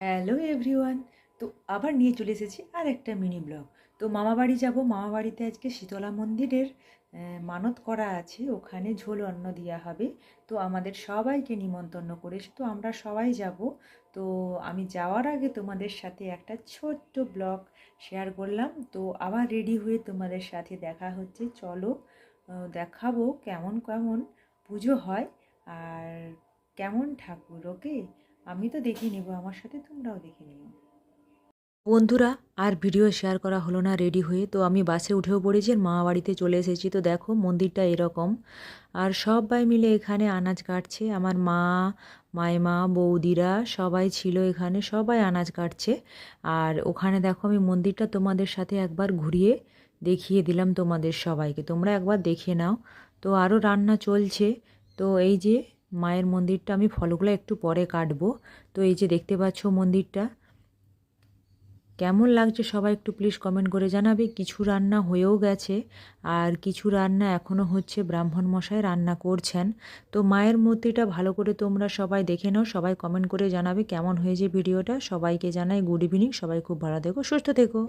Hello everyone. তো আবার নিয়ে চলে এসেছি আর একটা মিনি ব্লগ। তো মামাবাড়ি যাব, মামাবাড়িতে আজকে শীতলা মন্দিরের মানত করা আছে, ওখানে ঝোল অন্ন দেওয়া হবে। তো আমাদের সবাইকে নিমন্ত্রণ করেছে, তো আমরা সবাই যাব। তো আমি যাওয়ার আগে তোমাদের সাথে একটা ছোট্ট ব্লগ শেয়ার করলাম। তো আবার রেডি হয়ে তোমাদের সাথে দেখা হচ্ছে। চলো দেখাবো কেমন কেমন পুজো হয় আর কেমন ঠাকুর। ওকে, আমি তো দেখে নিব, আমার সাথে তোমরাও দেখে নিও। বন্ধুরা, আর ভিডিও শেয়ার করা হলো না রেডি হয়ে। তো আমি বাসে উঠেও পড়েছি আর মামা বাড়িতে চলে এসেছি। তো দেখো মন্দিরটা এরকম, আর সবাই মিলে এখানে আনাজ কাটছে। আমার মা, মাইমা, বৌদিরা সবাই ছিল এখানে, সবাই আনাজ কাটছে। আর ওখানে দেখো আমি মন্দিরটা তোমাদের সাথে একবার ঘুরিয়ে দেখিয়ে দিলাম তোমাদের সবাইকে, তোমরা একবার দেখে নাও। তো আরও রান্না চলছে। তো এই যে মায়ের মন্দিরটা, আমি ফলগুলো একটু পরে কাটবো। তো এই যে দেখতে পাচ্ছ মন্দিরটা কেমন লাগছে সবাই একটু প্লিজ কমেন্ট করে জানাবে। কিছু রান্না হয়েও গেছে আর কিছু রান্না এখনও হচ্ছে, ব্রাহ্মণ মশাই রান্না করছেন। তো মায়ের মূর্তিটা ভালো করে তোমরা সবাই দেখে নাও, সবাই কমেন্ট করে জানাবে কেমন হয়েছে ভিডিওটা। সবাইকে জানাই গুড ইভিনিং, সবাই খুব ভালো থেকো, সুস্থ থেকো।